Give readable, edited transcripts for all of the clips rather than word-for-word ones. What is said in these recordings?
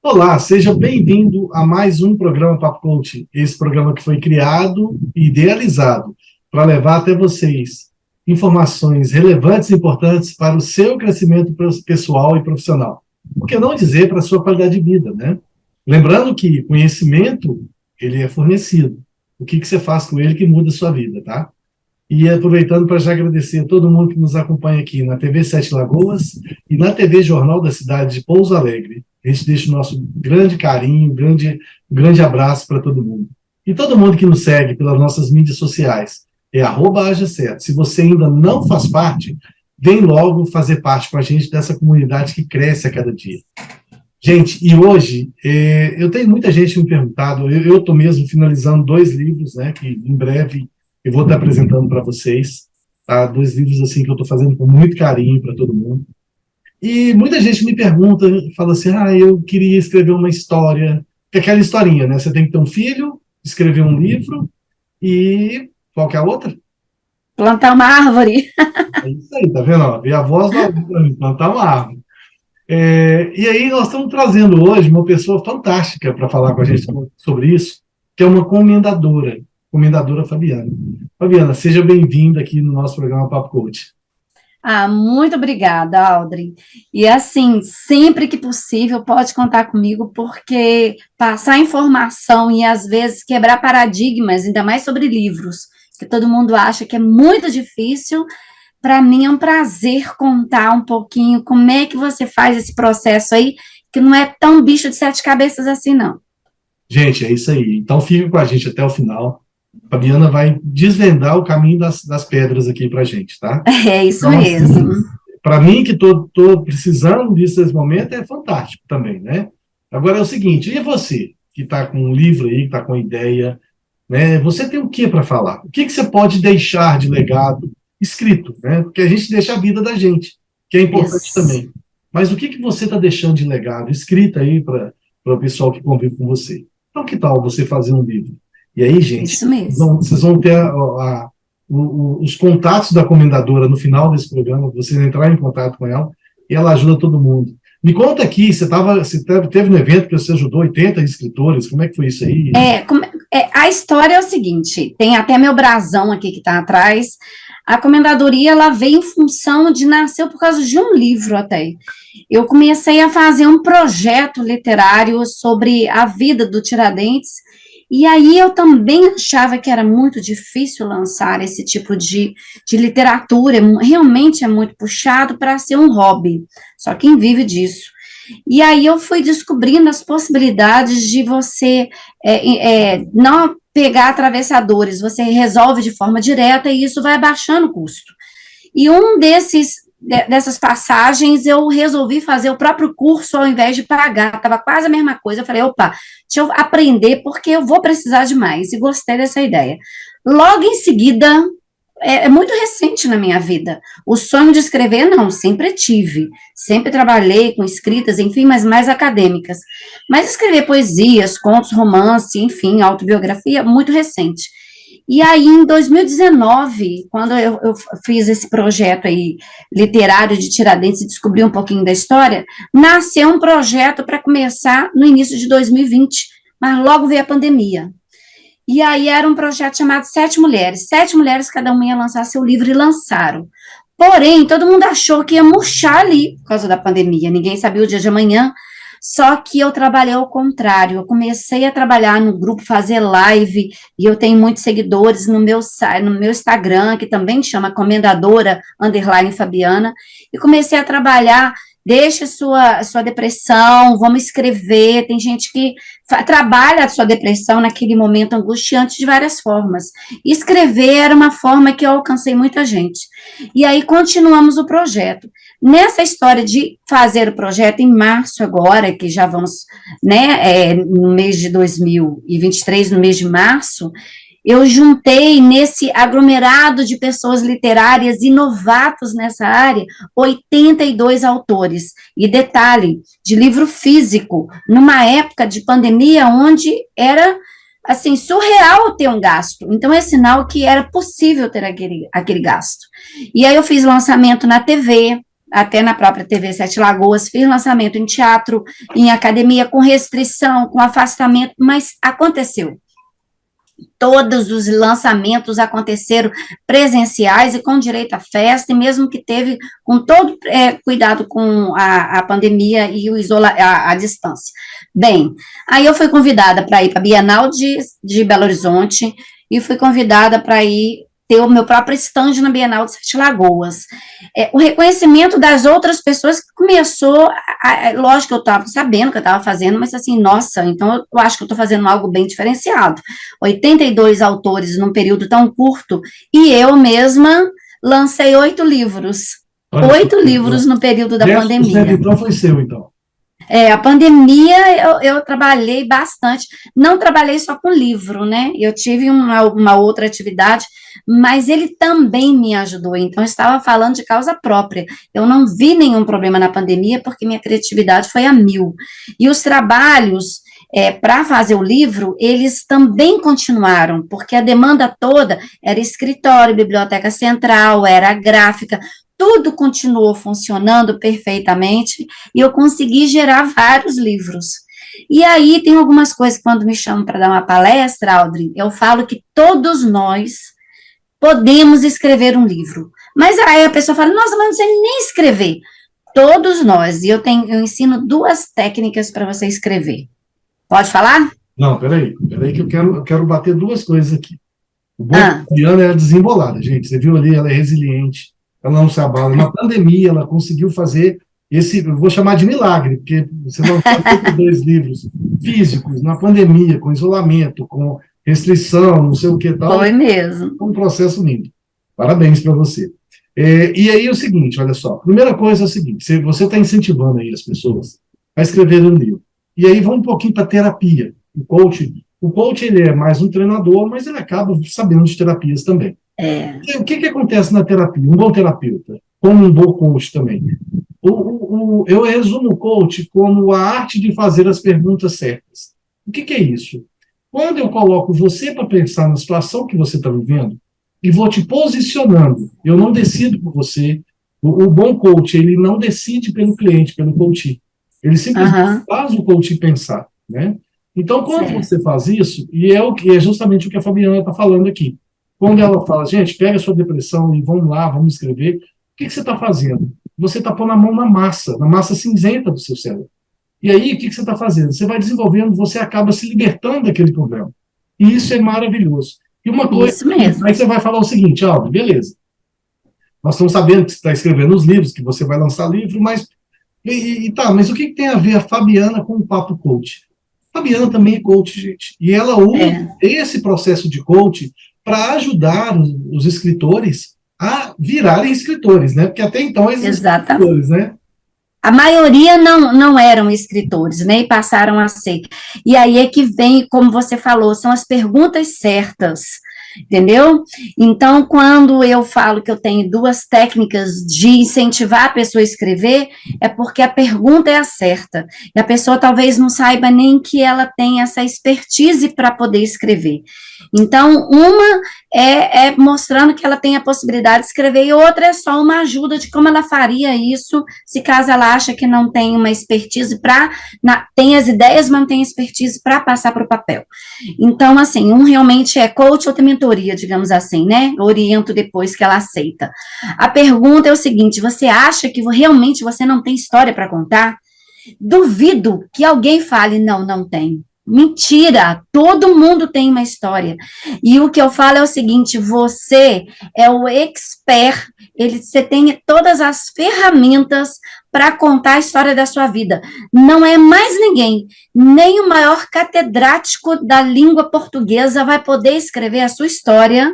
Olá, seja bem-vindo a mais um programa Papo Coach. Esse programa que foi criado e idealizado para levar até vocês informações relevantes e importantes para o seu crescimento pessoal e profissional. Por que não dizer para a sua qualidade de vida, né? Lembrando que conhecimento, ele é fornecido. O que você faz com ele que muda a sua vida, tá? E aproveitando para já agradecer a todo mundo que nos acompanha aqui na TV Sete Lagoas e na TV Jornal da Cidade de Pouso Alegre. A gente deixa o nosso grande carinho, grande abraço para todo mundo. E todo mundo que nos segue pelas nossas mídias sociais. É @AjaCerto. Se você ainda não faz parte, vem logo fazer parte com a gente dessa comunidade que cresce a cada dia. Gente, e hoje, eu tenho muita gente me perguntado, eu estou mesmo finalizando 2 livros, né, que em breve eu vou estar apresentando para vocês, tá? 2 livros assim que eu estou fazendo com muito carinho para todo mundo. E muita gente me pergunta, fala assim, eu queria escrever uma história, que é aquela historinha, né? Você tem que ter um filho, escrever um livro e qual que é a outra? Plantar uma árvore. É isso aí, tá vendo? Ó, ver a voz do aluno para mim, plantar uma árvore. E aí nós estamos trazendo hoje uma pessoa fantástica para falar com a gente sobre isso, que é uma comendadora Fabiana. Fabiana, seja bem-vinda aqui no nosso programa Papo Coach. Muito obrigada, Aldrin. E assim, sempre que possível, pode contar comigo, porque passar informação e às vezes quebrar paradigmas, ainda mais sobre livros, que todo mundo acha que é muito difícil, para mim é um prazer contar um pouquinho como é que você faz esse processo aí, que não é tão bicho de 7 cabeças assim, não. Gente, é isso aí. Então fica com a gente até o final. A Fabiana vai desvendar o caminho das pedras aqui para a gente, tá? É isso Então, assim, mesmo. para mim, que tô precisando disso nesse momento, é fantástico também, né? Agora é o seguinte, e você, que está com um livro aí, que está com ideia, né? Você tem o que para falar? O que você pode deixar de legado escrito, né? Porque a gente deixa a vida da gente, que é importante Isso, também. Mas o que você está deixando de legado escrito aí para o pessoal que convive com você? Então, que tal você fazer um livro? E aí, gente, isso mesmo. vocês vão ter os contatos da comendadora no final desse programa, vocês entrar em contato com ela, e ela ajuda todo mundo. Me conta aqui, você teve um evento que você ajudou 80 escritores, como é que foi isso aí? A história é o seguinte, tem até meu brasão aqui que está atrás. A comendadoria, ela veio em função de nasceu por causa de um livro até. Eu comecei a fazer um projeto literário sobre a vida do Tiradentes, e aí eu também achava que era muito difícil lançar esse tipo de literatura, realmente é muito puxado para ser um hobby, só quem vive disso. E aí eu fui descobrindo as possibilidades de você não pegar atravessadores, você resolve de forma direta e isso vai abaixando o custo. E dessas passagens eu resolvi fazer o próprio curso ao invés de pagar, estava quase a mesma coisa. Eu falei, opa, deixa eu aprender porque eu vou precisar de mais, e gostei dessa ideia. Logo em seguida, é muito recente na minha vida. O sonho de escrever, não, sempre tive. Sempre trabalhei com escritas, enfim, mas mais acadêmicas. Mas escrever poesias, contos, romance, enfim, autobiografia, muito recente. E aí, em 2019, quando eu fiz esse projeto aí literário de Tiradentes e descobri um pouquinho da história, nasceu um projeto para começar no início de 2020, mas logo veio a pandemia. E aí era um projeto chamado Sete Mulheres. 7 mulheres, cada uma ia lançar seu livro e lançaram. Porém, todo mundo achou que ia murchar ali por causa da pandemia. Ninguém sabia o dia de amanhã. Só que eu trabalhei ao contrário. Eu comecei a trabalhar no grupo, fazer live, e eu tenho muitos seguidores no meu Instagram, que também chama Comendadora Fabiana, e comecei a trabalhar. Deixa sua depressão, vamos escrever. Tem gente que trabalha a sua depressão naquele momento angustiante de várias formas. Escrever era uma forma que eu alcancei muita gente. E aí continuamos o projeto. Nessa história de fazer o projeto em março agora, que já vamos, né, no mês de 2023, no mês de março, eu juntei nesse aglomerado de pessoas literárias e novatos nessa área 82 autores. E detalhe, de livro físico, numa época de pandemia onde era assim surreal ter um gasto. Então é sinal que era possível ter aquele gasto. E aí eu fiz lançamento na TV, até na própria TV Sete Lagoas, fiz lançamento em teatro, em academia, com restrição, com afastamento, mas aconteceu. Todos os lançamentos aconteceram presenciais e com direito à festa, e mesmo que teve com todo cuidado com a pandemia e a distância. Bem, aí eu fui convidada para ir para a Bienal de Belo Horizonte e fui convidada para ir ter o meu próprio stand na Bienal de Sete Lagoas. O reconhecimento das outras pessoas começou, lógico que eu estava sabendo que eu estava fazendo, mas assim, nossa, então eu acho que eu estou fazendo algo bem diferenciado. 82 autores num período tão curto, e eu mesma lancei 8 livros. Olha, 8 livros no período da pandemia. Então foi seu, então. A pandemia eu trabalhei bastante, não trabalhei só com livro, né? Eu tive uma outra atividade, mas ele também me ajudou, então eu estava falando de causa própria. Eu não vi nenhum problema na pandemia, porque minha criatividade foi a mil. E os trabalhos para fazer o livro, eles também continuaram, porque a demanda toda era escritório, biblioteca central, era gráfica, tudo continuou funcionando perfeitamente e eu consegui gerar vários livros. E aí tem algumas coisas, quando me chamam para dar uma palestra, Audrey, eu falo que todos nós podemos escrever um livro. Mas aí a pessoa fala, nossa, mas não sei nem escrever. Todos nós, e eu ensino 2 técnicas para você escrever. Pode falar? Não, peraí que eu quero bater 2 coisas aqui. O bom Diana é desembolada, gente, você viu ali, ela é resiliente, ela não se abala. Na pandemia, ela conseguiu fazer eu vou chamar de milagre, porque você lançou 2 livros físicos na pandemia, com isolamento, com restrição, não sei o que tal. Foi mesmo. Um processo lindo. Parabéns para você. E aí é o seguinte, olha só, primeira coisa é o seguinte, você está incentivando aí as pessoas a escrever um livro. E aí vamos um pouquinho para terapia. O coach ele é mais um treinador, mas ele acaba sabendo de terapias também. E o que acontece na terapia? Um bom terapeuta, como um bom coach também. Eu resumo o coach como a arte de fazer as perguntas certas. O que é isso? Quando eu coloco você para pensar na situação que você está vivendo e vou te posicionando, eu não decido por você. O bom coach, ele não decide pelo cliente, pelo coach. Ele simplesmente faz o coach pensar, né? Então, quando você faz isso, e é justamente o que a Fabiana está falando aqui, quando ela fala, gente, pega a sua depressão e vamos lá, vamos escrever, o que você está fazendo? Você está pondo a mão na massa cinzenta do seu cérebro. E aí, o que você está fazendo? Você vai desenvolvendo, você acaba se libertando daquele problema. E isso é maravilhoso. E uma coisa, isso mesmo. Aí você vai falar o seguinte, beleza, nós estamos sabendo que você está escrevendo os livros, que você vai lançar livro, mas mas o que tem a ver a Fabiana com o Papo Coach? A Fabiana também é coach, gente. E ela usa esse processo de coach para ajudar os escritores a virarem escritores, né? Porque até então eles eram escritores, né? A maioria não eram escritores, né? E passaram a ser. E aí é que vem, como você falou, são as perguntas certas. Entendeu? Então, quando eu falo que eu tenho 2 técnicas de incentivar a pessoa a escrever, é porque a pergunta é a certa. E a pessoa talvez não saiba nem que ela tem essa expertise para poder escrever. Então, uma é mostrando que ela tem a possibilidade de escrever, e outra é só uma ajuda de como ela faria isso, se caso ela acha que não tem uma expertise tem as ideias, mas não tem expertise para passar para o papel. Então, assim, um realmente é coach, outra mentoria, digamos assim, né? Oriento depois que ela aceita. A pergunta é o seguinte, você acha que realmente você não tem história para contar? Duvido que alguém fale, não tem. Mentira, todo mundo tem uma história. E o que eu falo é o seguinte, você é o expert, você tem todas as ferramentas para contar a história da sua vida. Não é mais ninguém, nem o maior catedrático da língua portuguesa vai poder escrever a sua história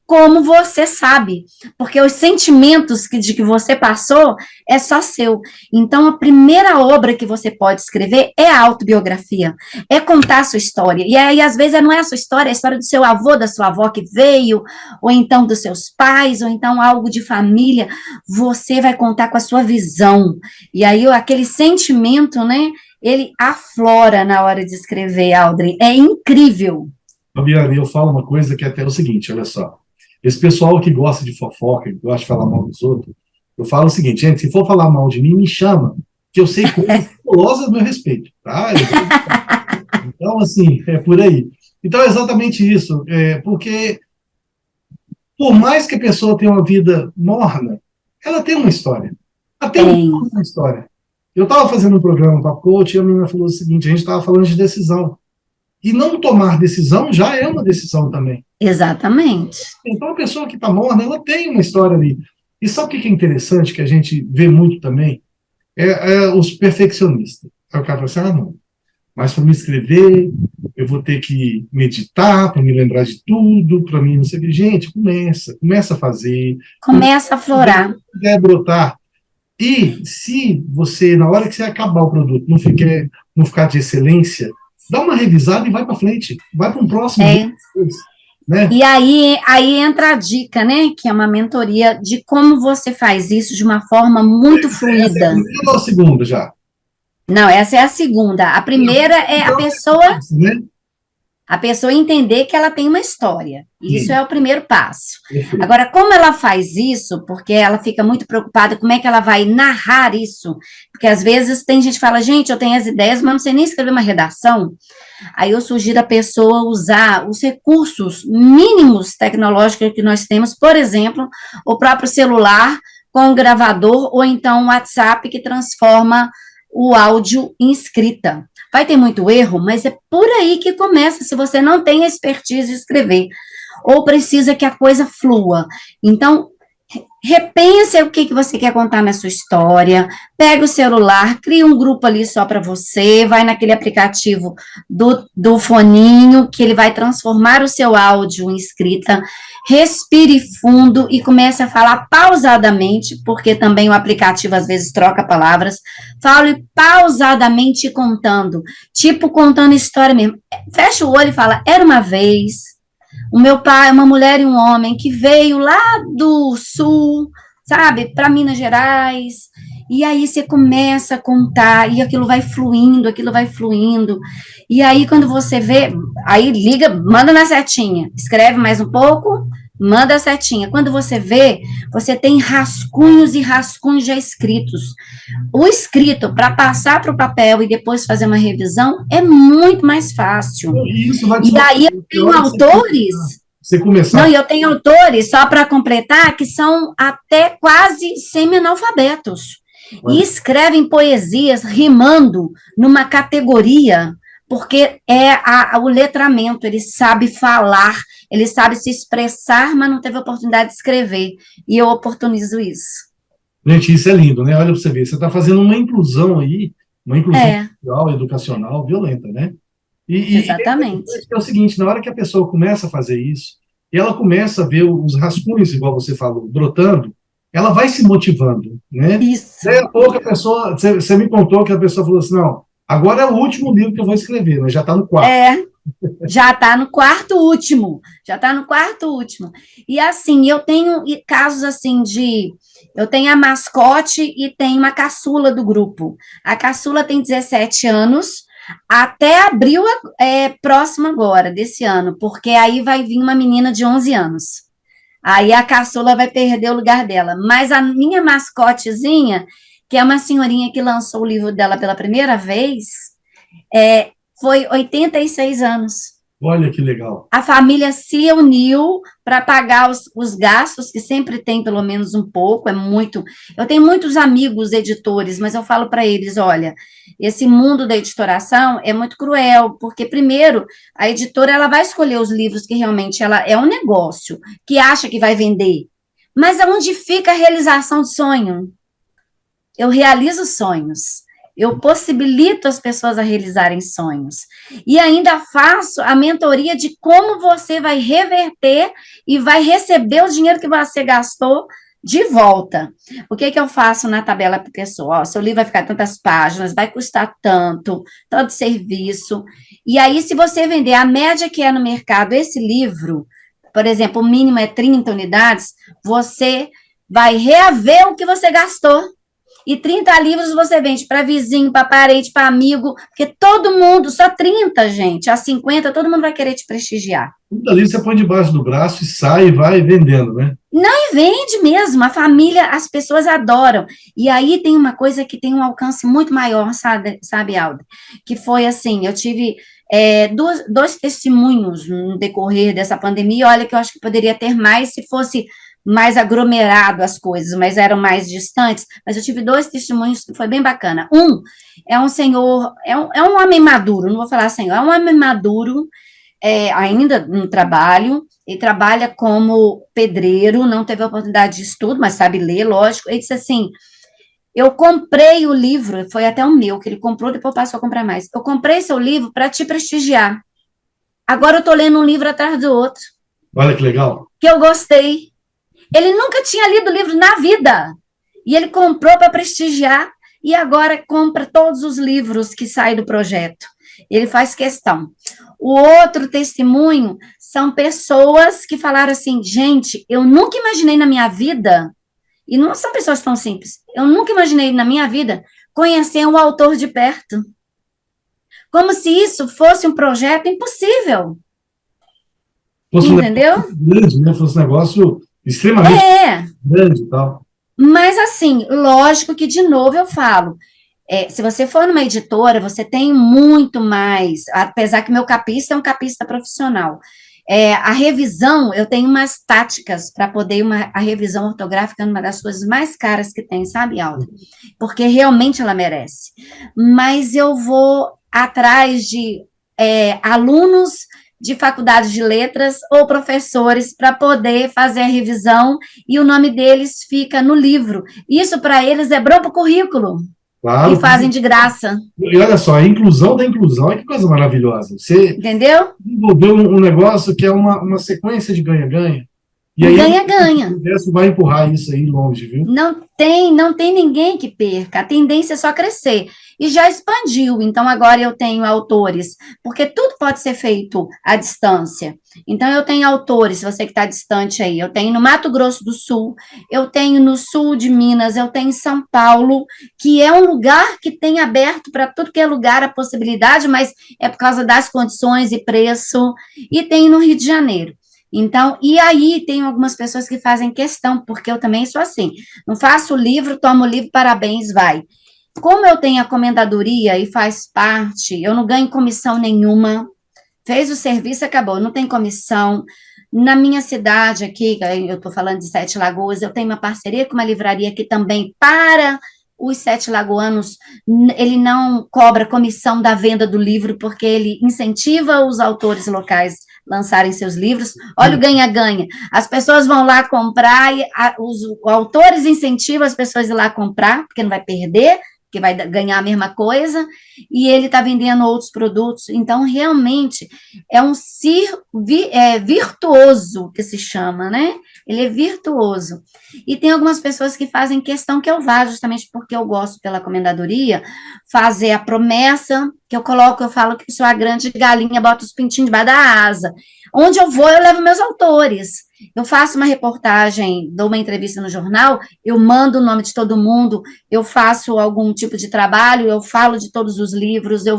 como você sabe, porque os sentimentos de que você passou é só seu. Então, a primeira obra que você pode escrever é a autobiografia, é contar a sua história. E aí, às vezes, não é a sua história, é a história do seu avô, da sua avó que veio, ou então dos seus pais, ou então algo de família. Você vai contar com a sua visão. E aí, aquele sentimento, né, ele aflora na hora de escrever, Audrey. É incrível. Fabiana, eu falo uma coisa que é até o seguinte, olha só. Esse pessoal que gosta de fofoca, que gosta de falar mal dos outros, Eu falo o seguinte, gente, se for falar mal de mim, me chama, que eu sei coisas fabulosas do meu respeito, tá? Então, assim, é por aí. Então, é exatamente isso, porque por mais que a pessoa tenha uma vida morna, ela tem uma história. Ela tem Tem, uma história. Eu estava fazendo um programa para a coach e a menina falou o seguinte, a gente estava falando de decisão. E não tomar decisão já é uma decisão também. exatamente. Então, a pessoa que está morna, ela tem uma história ali. E sabe o que é interessante, que a gente vê muito também? É os perfeccionistas. Aí o cara fala assim, não, mas para me escrever, eu vou ter que meditar, para me lembrar de tudo, para mim não sei o que. Gente, começa a fazer, Começa a florar. quer brotar. E se você, na hora que você acabar o produto, não ficar de excelência, dá uma revisada e vai para frente. Vai para um próximo, É. né? E aí entra a dica, né? Que é uma mentoria de como você faz isso de uma forma muito Essa é a fluida. primeira ou a segunda já? Não, essa é a segunda. A primeira é Então, é isso, né? a pessoa entender que ela tem uma história. Isso é o primeiro passo. Perfeito. Agora, como ela faz isso? Porque ela fica muito preocupada como é que ela vai narrar isso. Porque às vezes tem gente que fala, gente, eu tenho as ideias, mas não sei nem escrever uma redação. Aí eu sugiro a pessoa usar os recursos mínimos tecnológicos que nós temos, por exemplo, o próprio celular com o gravador, ou então o WhatsApp que transforma o áudio em escrita. Vai ter muito erro, mas é por aí que começa, se você não tem expertise de escrever, ou precisa que a coisa flua. Então, repense o que você quer contar na sua história, pega o celular, cria um grupo ali só para você, vai naquele aplicativo do foninho, que ele vai transformar o seu áudio em escrita, respire fundo e comece a falar pausadamente, porque também o aplicativo às vezes troca palavras, fale pausadamente contando, tipo contando história mesmo. Fecha o olho e fala, era uma vez, o meu pai, uma mulher e um homem que veio lá do sul, sabe, para Minas Gerais. E aí você começa a contar e aquilo vai fluindo, aquilo vai fluindo. E aí quando você vê, aí liga, manda na setinha, escreve mais um pouco, manda a setinha. Quando você vê, você tem rascunhos e rascunhos já escritos. O escrito para passar para o papel e depois fazer uma revisão é muito mais fácil. E isso vai te E aí eu tenho autores. Você Não, começar. e eu tenho autores, só para completar, que são até quase semi-analfabetos. E escrevem poesias rimando numa categoria, porque o letramento, ele sabe falar, ele sabe se expressar, mas não teve oportunidade de escrever. E eu oportunizo isso. Gente, isso é lindo, né? Olha para você ver, você está fazendo uma inclusão aí, uma inclusão É, social, educacional, violenta, né? E exatamente. é o seguinte, na hora que a pessoa começa a fazer isso, e ela começa a ver os rascunhos, igual você falou, brotando, ela vai se motivando, né? Isso. Daí a pouco a pessoa, você me contou que a pessoa falou assim, não, agora é o último livro que eu vou escrever, mas já está no quarto. É, já está no quarto último, já está no quarto último. E assim, eu tenho casos assim eu tenho a mascote e tenho uma caçula do grupo. A caçula tem 17 anos, até abril próximo agora, desse ano, porque aí vai vir uma menina de 11 anos. Aí a caçula vai perder o lugar dela. Mas a minha mascotezinha, que é uma senhorinha que lançou o livro dela pela primeira vez, foi 86 anos. Olha que legal. A família se uniu para pagar os gastos, que sempre tem pelo menos um pouco, é muito. Eu tenho muitos amigos editores, mas eu falo para eles: olha, esse mundo da editoração é muito cruel, porque, primeiro, a editora ela vai escolher os livros que realmente ela é um negócio, que acha que vai vender. Mas aonde fica a realização de sonho? Eu realizo sonhos. Eu possibilito as pessoas a realizarem sonhos. E ainda faço a mentoria de como você vai reverter e vai receber o dinheiro que você gastou de volta. O que eu faço na tabela para o pessoal? Seu livro vai ficar tantas páginas, vai custar tanto serviço. E aí, se você vender a média que é no mercado esse livro, por exemplo, o mínimo é 30 unidades, você vai reaver o que você gastou. E 30 livros você vende para vizinho, para parente, para amigo, porque todo mundo, só 30, gente, a 50, todo mundo vai querer te prestigiar. Tudo ali você põe debaixo do braço e sai e vai vendendo, né? Não, e vende mesmo, a família, as pessoas adoram. E aí tem uma coisa que tem um alcance muito maior, sabe, Alda? Que foi assim, eu tive dois testemunhos no decorrer dessa pandemia, olha que eu acho que poderia ter mais se fosse mais aglomerado as coisas, mas eram mais distantes, mas eu tive dois testemunhos que foi bem bacana. Um é um senhor, é um homem maduro, não vou falar senhor, é um homem maduro, ainda no trabalho, ele trabalha como pedreiro, não teve oportunidade de estudo, mas sabe ler, lógico. Ele disse assim: eu comprei o livro, foi até o meu, que ele comprou, depois passou a comprar mais. Eu comprei seu livro para te prestigiar. Agora eu estou lendo um livro atrás do outro, Olha que legal. que eu gostei. Ele nunca tinha lido o livro na vida. E ele comprou para prestigiar e agora compra todos os livros que saem do projeto. Ele faz questão. O outro testemunho são pessoas que falaram assim: gente, eu nunca imaginei na minha vida, e não são pessoas tão simples, eu nunca imaginei na minha vida conhecer um autor de perto. Como se isso fosse um projeto impossível. Fosse um Entendeu? negócio grande, né? Fosse um negócio extremamente grande e tal. Mas assim, lógico que de novo eu falo, se você for numa editora, você tem muito mais, apesar que meu capista é um capista profissional. A revisão, eu tenho umas táticas para poder, a revisão ortográfica é uma das coisas mais caras que tem, sabe, Alda? Porque realmente ela merece. Mas eu vou atrás de alunos de faculdades de letras ou professores para poder fazer a revisão e o nome deles fica no livro. Isso para eles é bom para o currículo. Claro. E fazem de graça. E olha só, a inclusão da inclusão, olha que coisa maravilhosa. Você entendeu? Desenvolveu um negócio que é uma sequência de ganha-ganha. E aí ganha-ganha. O vai empurrar isso aí longe, viu? Não tem ninguém que perca. A tendência é só crescer. E já expandiu. Então, agora eu tenho autores, porque tudo pode ser feito à distância. Então, eu tenho autores, você que está distante aí, eu tenho no Mato Grosso do Sul, eu tenho no sul de Minas, eu tenho em São Paulo, que é um lugar que tem aberto para tudo que é lugar a possibilidade, mas é por causa das condições e preço, e tem no Rio de Janeiro. Então, e aí tem algumas pessoas que fazem questão, porque eu também sou assim, não faço o livro, tomo o livro, parabéns, vai. Como eu tenho a comendadoria e faz parte, eu não ganho comissão nenhuma, fez o serviço, acabou, não tem comissão. Na minha cidade aqui, eu estou falando de Sete Lagoas, eu tenho uma parceria com uma livraria que também, para os sete lagoanos, ele não cobra comissão da venda do livro, porque ele incentiva os autores locais lançarem seus livros. Olha o ganha-ganha. As pessoas vão lá comprar, e os autores incentivam as pessoas a ir lá comprar, porque não vai perder, que vai ganhar a mesma coisa, e ele está vendendo outros produtos. Então, realmente, é um virtuoso, que se chama, né? Ele é virtuoso. E tem algumas pessoas que fazem questão que eu vá, justamente porque eu gosto pela comendadoria, fazer a promessa, que eu coloco, eu falo que sou a grande galinha, boto os pintinhos debaixo da asa. Onde eu vou, eu levo meus autores. Eu faço uma reportagem, dou uma entrevista no jornal, eu mando o nome de todo mundo, eu faço algum tipo de trabalho, eu falo de todos os livros, eu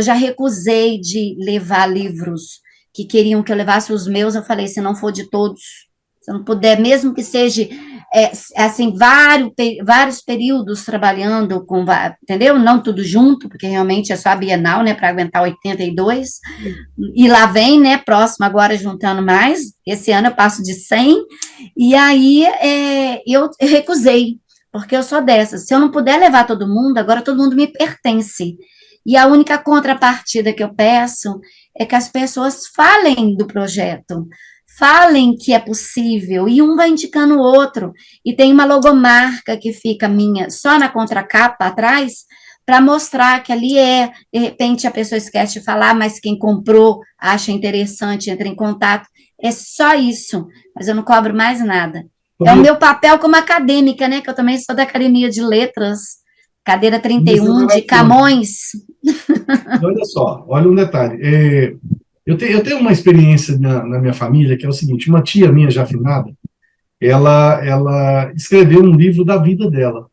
já recusei de levar livros que queriam que eu levasse os meus, eu falei, se não for de todos, se não puder, mesmo que seja, assim, vários períodos trabalhando com, entendeu? Não tudo junto, porque realmente é só a Bienal, né, para aguentar 82, e lá vem, né, próximo agora juntando mais, esse ano eu passo de 100, e aí eu recusei, porque eu sou dessas, se eu não puder levar todo mundo, agora todo mundo me pertence, e a única contrapartida que eu peço é que as pessoas falem do projeto, falem que é possível, e um vai indicando o outro, e tem uma logomarca que fica minha só na contracapa atrás, para mostrar que ali de repente a pessoa esquece de falar, mas quem comprou acha interessante, entra em contato, é só isso, mas eu não cobro mais nada. É o meu papel como acadêmica, né, que eu também sou da Academia de Letras, cadeira 31 de Camões. Olha só, olha um detalhe, eu tenho uma experiência na minha família, que é o seguinte, uma tia minha já afinada, ela escreveu um livro da vida dela.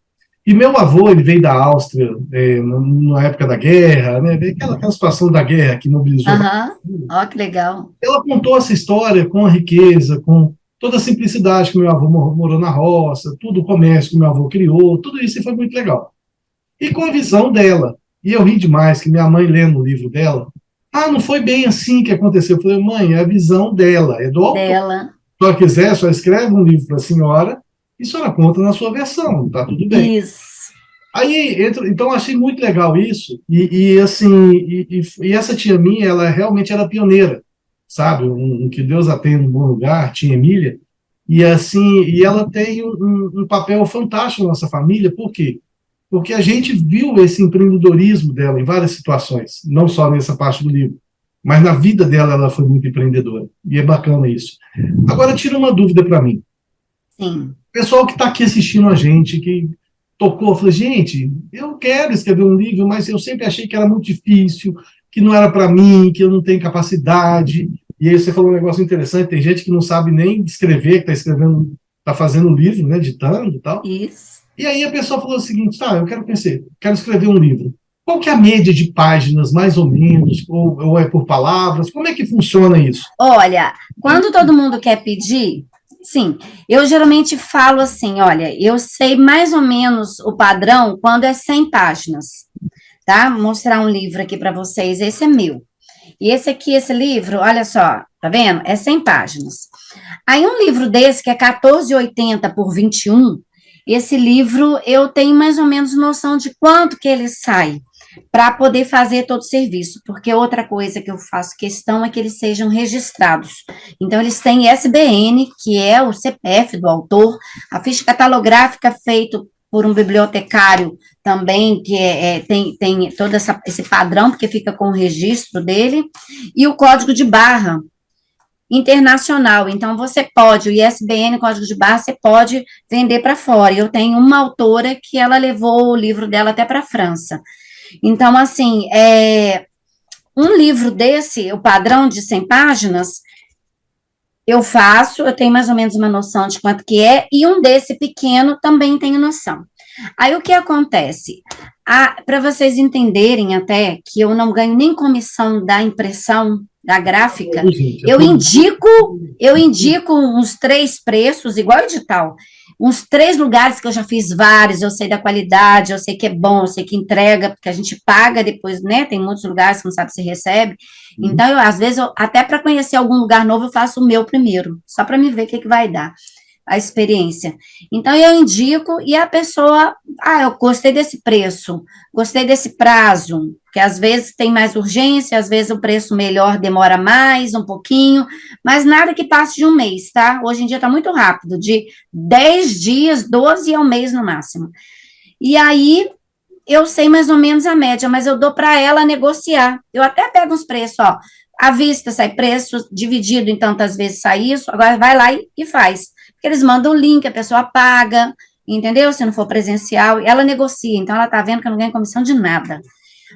E meu avô, ele veio da Áustria, na época da guerra, né? Veio aquela situação da guerra que mobilizou. Aham. Ó, que legal. Ela contou essa história com a riqueza, com toda a simplicidade que meu avô morou na roça, tudo o comércio que meu avô criou, tudo isso e foi muito legal. E com a visão dela. E eu ri demais que minha mãe lendo o livro dela, não foi bem assim que aconteceu. Eu falei, mãe, é a visão dela, é do autor. Dela. Se ela quiser, só escreve um livro para a senhora e a senhora conta na sua versão, tá tudo bem. Isso. Aí, então, achei muito legal isso, assim, essa tia minha, ela realmente era pioneira, sabe, que Deus a tenha no bom lugar, tia Emília, e assim, e ela tem um papel fantástico na nossa família, por quê? Porque a gente viu esse empreendedorismo dela em várias situações, não só nessa parte do livro, mas na vida dela ela foi muito empreendedora, e é bacana isso. Agora, tira uma dúvida para mim. Sim. Pessoal que está aqui assistindo a gente, que tocou, eu falei, gente, eu quero escrever um livro, mas eu sempre achei que era muito difícil, que não era para mim, que eu não tenho capacidade. E aí você falou um negócio interessante, tem gente que não sabe nem escrever, que está escrevendo, está fazendo um livro, né, editando e tal. Isso. E aí a pessoa falou o seguinte, eu quero escrever um livro. Qual que é a média de páginas, mais ou menos, ou é por palavras? Como é que funciona isso? Olha, quando todo mundo quer pedir, sim, eu geralmente falo assim, olha, eu sei mais ou menos o padrão quando é 100 páginas, tá? Vou mostrar um livro aqui para vocês, esse é meu. E esse aqui, esse livro, olha só, tá vendo? É 100 páginas. Aí um livro desse, que é 14,80 por 21, esse livro eu tenho mais ou menos noção de quanto que ele sai para poder fazer todo o serviço, porque outra coisa que eu faço questão é que eles sejam registrados. Então, eles têm ISBN, que é o CPF do autor, a ficha catalográfica feita por um bibliotecário também, que tem todo esse padrão, porque fica com o registro dele, e o código de barra internacional. Então, você pode, o ISBN, código de barra, você pode vender para fora. Eu tenho uma autora que ela levou o livro dela até para a França. Então, assim, um livro desse, o padrão de 100 páginas, eu tenho mais ou menos uma noção de quanto que é, e um desse pequeno também tenho noção. Aí, o que acontece? Para vocês entenderem até que eu não ganho nem comissão da impressão, da gráfica, eu indico uns 3 preços, igual edital, uns 3 lugares que eu já fiz vários, eu sei da qualidade, eu sei que é bom, eu sei que entrega, porque a gente paga depois, né? Tem muitos lugares que não sabe se recebe. Então, às vezes, até para conhecer algum lugar novo, eu faço o meu primeiro, só para me ver o que vai dar a experiência. Então, eu indico e a pessoa, eu gostei desse preço, gostei desse prazo, que às vezes tem mais urgência, às vezes o preço melhor demora mais, um pouquinho, mas nada que passe de um mês, tá? Hoje em dia está muito rápido, de 10 dias, 12 ao mês no máximo. E aí, eu sei mais ou menos a média, mas eu dou para ela negociar. Eu até pego uns preços, ó, à vista sai preço, dividido em tantas vezes sai isso, agora vai lá e faz. Porque eles mandam o link, a pessoa paga, entendeu? Se não for presencial, ela negocia, então ela está vendo que eu não ganho comissão de nada.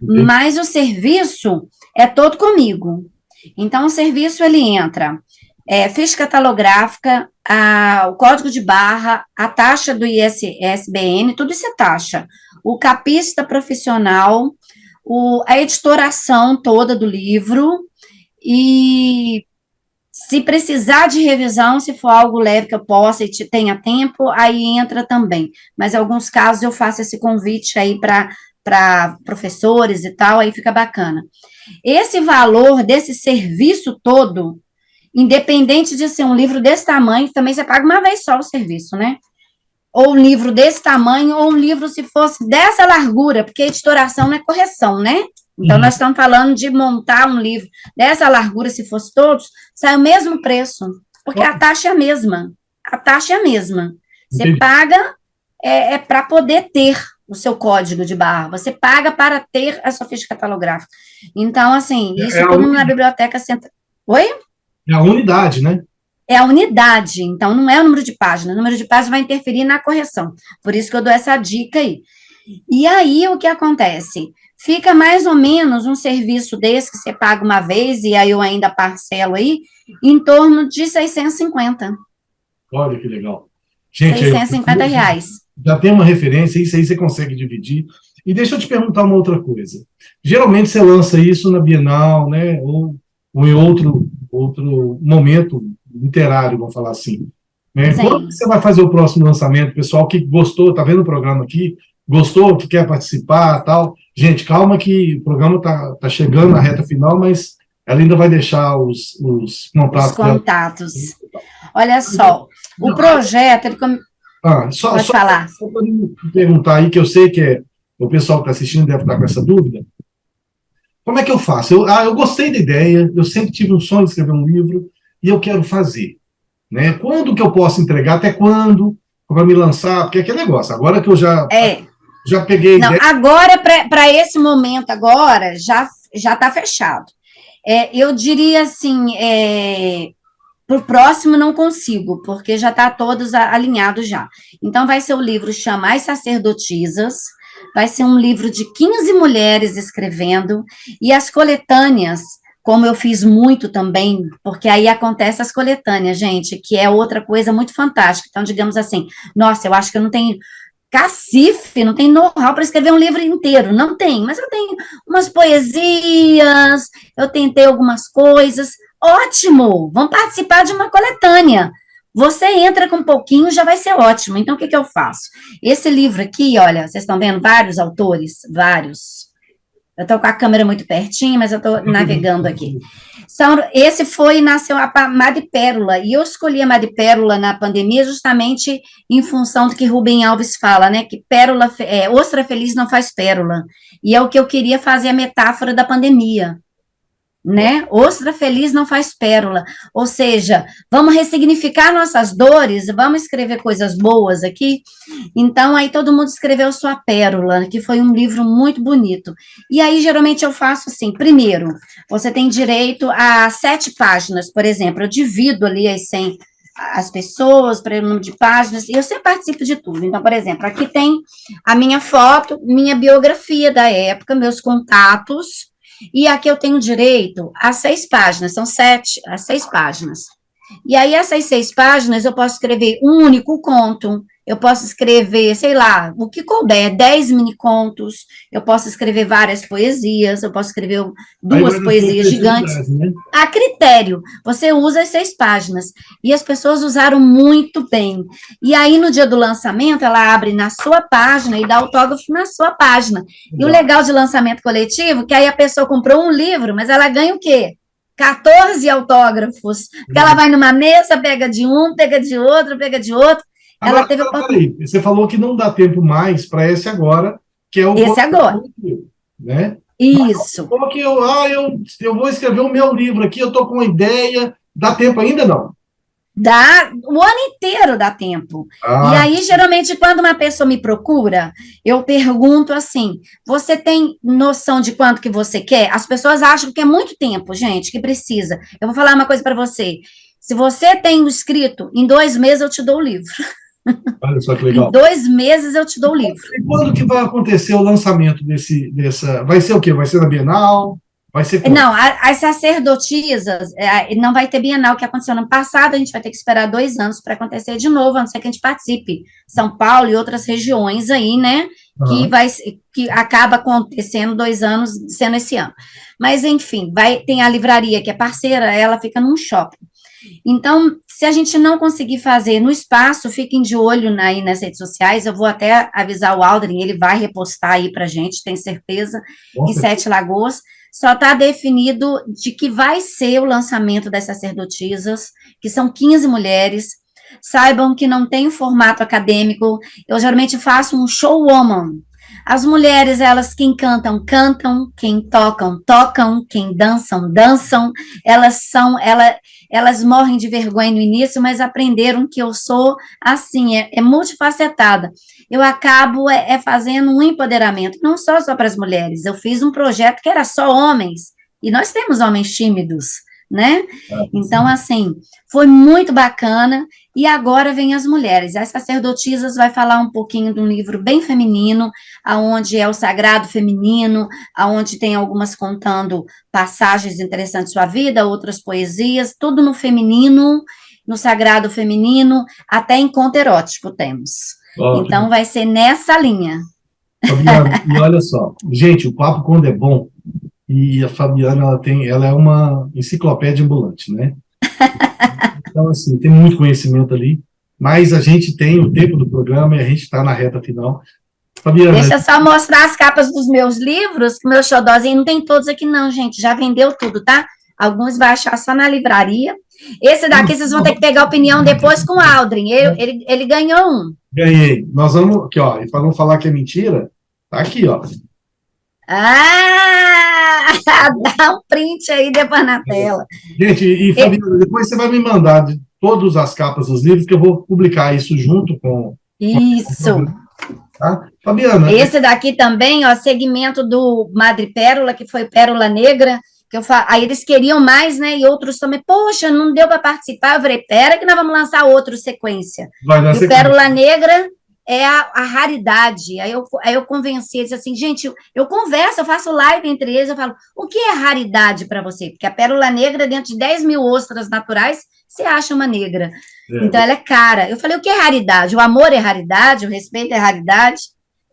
Mas o serviço é todo comigo. Então, o serviço, ele entra ficha catalográfica, o código de barra, a taxa do ISBN, tudo isso é taxa. O capista profissional, a editoração toda do livro, e se precisar de revisão, se for algo leve que eu possa e tenha tempo, aí entra também. Mas em alguns casos eu faço esse convite aí para professores e tal, aí fica bacana. Esse valor desse serviço todo, independente de ser um livro desse tamanho, também você paga uma vez só o serviço, né? Ou um livro desse tamanho, ou um livro se fosse dessa largura, porque editoração não é correção, né? Então, nós estamos falando de montar um livro dessa largura, se fosse todos, sai o mesmo preço, porque a taxa é a mesma. A taxa é a mesma. Você paga para poder ter o seu código de barra, você paga para ter a sua ficha catalográfica. Então, assim, isso como na biblioteca central. Oi? É a unidade, né? É a unidade, então não é o número de página. O número de página vai interferir na correção. Por isso que eu dou essa dica aí. E aí, o que acontece? Fica mais ou menos um serviço desse que você paga uma vez, e aí eu ainda parcelo aí, em torno de 650. Olha que legal. Gente, R$ 650. já tem uma referência, isso aí você consegue dividir. E deixa eu te perguntar uma outra coisa. Geralmente você lança isso na Bienal, né? Ou em outro momento literário, vamos falar assim. Né? Quando que Sim. você vai fazer o próximo lançamento? Pessoal que gostou, tá vendo o programa aqui, gostou, que quer participar, tal. Gente, calma que o programa tá chegando na reta final, mas ela ainda vai deixar os Os contatos dela. contatos. Olha só, o Não, projeto, pode só falar. para me perguntar aí, que eu sei que o pessoal que está assistindo deve estar com essa dúvida. Como é que eu faço? Eu gostei da ideia, eu sempre tive um sonho de escrever um livro e eu quero fazer. Né? Quando que eu posso entregar? Até quando? Para me lançar? Porque é aquele negócio. Agora que eu É, já peguei a não, ideia. agora, para esse momento agora, já está fechado. Eu diria assim, para o próximo não consigo, porque já está todos alinhados já. Então, vai ser o livro Chama as Sacerdotisas, vai ser um livro de 15 mulheres escrevendo, e as coletâneas, como eu fiz muito também, porque aí acontece as coletâneas, gente, que é outra coisa muito fantástica. Então, digamos assim, nossa, eu acho que eu não tenho cacife, não tem know-how para escrever um livro inteiro, não tem, mas eu tenho umas poesias, eu tentei algumas coisas, ótimo, vamos participar de uma coletânea. Você entra com um pouquinho, já vai ser ótimo. Então, o que eu faço? Esse livro aqui, olha, vocês estão vendo vários autores, vários. Eu estou com a câmera muito pertinho, mas eu estou navegando aqui. Esse nasceu a Madrepérola, e eu escolhi a Madrepérola na pandemia justamente em função do que Rubem Alves fala, né, que ostra feliz não faz pérola, e é o que eu queria fazer a metáfora da pandemia, né? Ostra feliz não faz pérola. Ou seja, vamos ressignificar nossas dores, vamos escrever coisas boas aqui. Então, aí todo mundo escreveu sua pérola, que foi um livro muito bonito. E aí, geralmente, eu faço assim: primeiro, você tem direito a 7 páginas, por exemplo, eu divido ali as pessoas para o número de páginas, e eu sempre participo de tudo. Então, por exemplo, aqui tem a minha foto, minha biografia da época, meus contatos, e aqui eu tenho direito a 6 páginas, são 7 a 6 páginas. E aí, essas 6 páginas, eu posso escrever um único conto, eu posso escrever, sei lá, o que couber, 10 mini contos, eu posso escrever várias poesias, eu posso escrever Aí 2 vai da sua poesias gigantes. criatividade, né? A critério, você usa as 6 páginas. E as pessoas usaram muito bem. E aí, no dia do lançamento, ela abre na sua página e dá autógrafo na sua página. E o Legal. legal de lançamento coletivo, que aí a pessoa comprou um livro, mas ela ganha o quê? 14 autógrafos. Porque ela vai numa mesa, pega de um, pega de outro, pega de outro. Ela Agora, teve a oportunidade. peraí, você falou que não dá tempo mais para esse agora, que é o Esse processo agora. coletivo, né? Mas Isso. como que eu vou escrever o meu livro aqui, eu estou com uma ideia, dá tempo ainda não? O ano inteiro dá tempo. E Ah, aí, geralmente, quando uma pessoa me procura, eu pergunto assim: você tem noção de quanto que você quer? As pessoas acham que é muito tempo, gente, que precisa. Eu vou falar uma coisa para você. Se você tem o escrito, em 2 meses eu te dou o livro. olha só que Em legal. 2 meses eu te dou o livro. E quando que vai acontecer o lançamento dessa? Vai ser o quê? Vai ser na Bienal? Vai ser quando? Não, as sacerdotisas, não vai ter Bienal que aconteceu no ano passado, a gente vai ter que esperar 2 anos para acontecer de novo, a não ser que a gente participe. São Paulo e outras regiões aí, né? Que, Aham. vai, que acaba acontecendo 2 anos, sendo esse ano. Mas, enfim, tem a livraria que é parceira, ela fica num shopping. Então, se a gente não conseguir fazer no espaço, fiquem de olho aí nas redes sociais. Eu vou até avisar o Aldrin, ele vai repostar aí para gente, tenho certeza, em Nossa, Sete Lagoas. Só está definido de que vai ser o lançamento das sacerdotisas, que são 15 mulheres. Saibam que não tem formato acadêmico. Eu geralmente faço um show woman. As mulheres, elas quem cantam, cantam, quem tocam, tocam, quem dançam, dançam. Elas morrem de vergonha no início, mas aprenderam que eu sou assim, multifacetada. Eu acabo fazendo um empoderamento, não só para as mulheres. Eu fiz um projeto que era só homens, e nós temos homens tímidos, né? Então, assim, foi muito bacana. E agora vem as mulheres. As sacerdotisas vai falar um pouquinho de um livro bem feminino, aonde é o sagrado feminino, aonde tem algumas contando passagens interessantes da sua vida, outras poesias, tudo no feminino, no sagrado feminino, até encontro erótico temos. Então, vai ser nessa linha. Fabiana, e olha só, gente, o papo quando é bom, e a Fabiana, ela é uma enciclopédia ambulante, né? Então, assim, tem muito conhecimento ali, mas a gente tem o tempo do programa e a gente está na reta final. Fabiana, deixa eu só mostrar as capas dos meus livros, que meu xodózinho não tem todos aqui não, gente, já vendeu tudo, tá? Alguns vai achar só na livraria. Esse daqui vocês vão ter que pegar opinião depois com o Aldrin, ele ganhou um. Ganhei. Nós vamos, aqui, ó, e para não falar que é mentira, tá aqui, ó. Ah, dá um print aí depois na tela. Gente, e Fabiana, depois você vai me mandar de todas as capas dos livros, que eu vou publicar isso junto com... Isso. Tá? Fabiana... Esse daqui também, ó, segmento do Madre Pérola, que foi Pérola Negra, que aí eles queriam mais, né, e outros também, poxa, não deu para participar, eu falei, pera que nós vamos lançar outro sequência. E o Pérola Negra é a raridade, aí eu convenci eles assim, gente, eu converso, eu faço live entre eles, eu falo, o que é raridade para você? Porque a Pérola Negra, dentro de 10 mil ostras naturais, você acha uma negra. Então, ela é cara. Eu falei, o que é raridade? O amor é raridade, o respeito é raridade.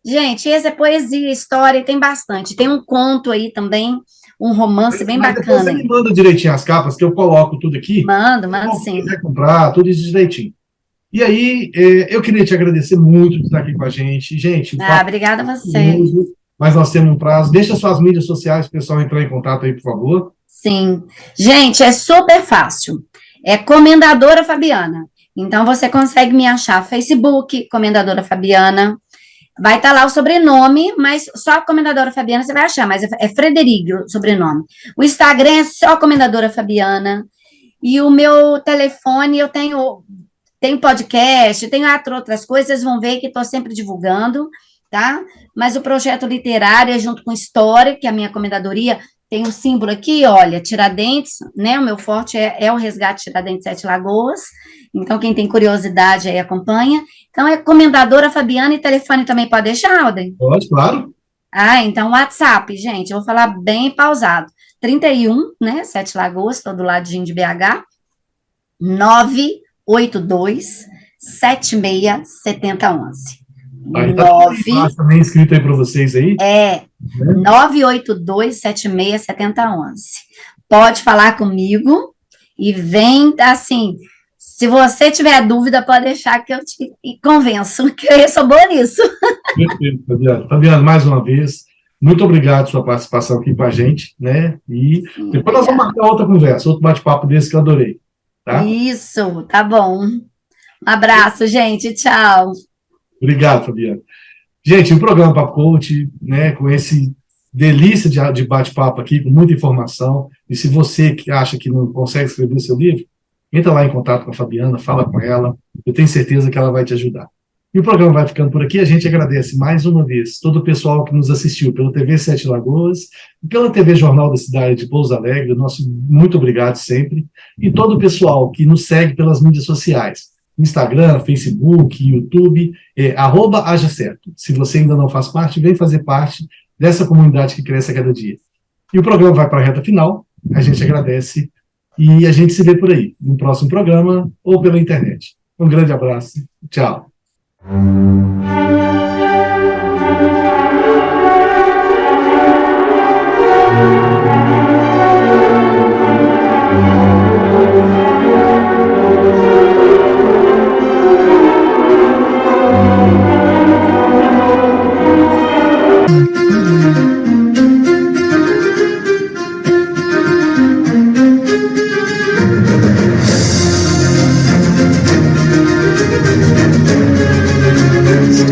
Gente, esse é poesia, história, tem bastante. Tem um conto aí também, um romance bem bacana. Depois você me manda direitinho as capas, que eu coloco tudo aqui. Mando sim. Se quiser comprar, tudo isso direitinho. E aí, eu queria te agradecer muito por estar aqui com a gente. Gente, obrigada a você. Mas nós temos um prazo. Deixa suas mídias sociais, o pessoal entrar em contato aí, por favor. Sim. Gente, é super fácil. É Comendadora Fabiana. Então, você consegue me achar Facebook, Comendadora Fabiana. Vai estar lá o sobrenome, mas só a Comendadora Fabiana você vai achar, mas é Frederico o sobrenome. O Instagram é só Comendadora Fabiana. E o meu telefone, eu tenho podcast, tenho outras coisas, vocês vão ver que estou sempre divulgando, tá? Mas o projeto literário é junto com história, que é a minha comendadoria. Tem um símbolo aqui, olha, Tiradentes, né? O meu forte é o Resgate Tiradentes 7 Lagoas. Então, quem tem curiosidade aí acompanha. Então, é Comendadora Fabiana e telefone também pode deixar, Alden? Pode, claro. Então, WhatsApp, gente, eu vou falar bem pausado. 31, né? 7 Lagoas, todo ladinho de BH. 982 76 7011. Tá também escrito aí para vocês aí. 982767011. Pode falar comigo e vem, assim, se você tiver dúvida, pode deixar que eu te convenço, que eu sou boa nisso. Perfeito, Fabiana. Fabiana, mais uma vez, muito obrigado pela sua participação aqui com a gente, né? E depois nós vamos marcar outra conversa, outro bate-papo desse que eu adorei. Tá? Isso, tá bom. Um abraço, gente, tchau. Obrigado, Fabiana. Gente, o programa Papo Coach, né, com esse delícia de bate-papo aqui, com muita informação, e se você que acha que não consegue escrever o seu livro, entra lá em contato com a Fabiana, fala com ela, eu tenho certeza que ela vai te ajudar. E o programa vai ficando por aqui, a gente agradece mais uma vez todo o pessoal que nos assistiu pela TV Sete Lagoas, pela TV Jornal da Cidade de Pouso Alegre, nosso muito obrigado sempre, e todo o pessoal que nos segue pelas mídias sociais, Instagram, Facebook, YouTube, @hajacerto. Se você ainda não faz parte, vem fazer parte dessa comunidade que cresce a cada dia. E o programa vai para a reta final, a gente agradece e a gente se vê por aí, no próximo programa ou pela internet. Um grande abraço, tchau.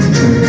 Thank you.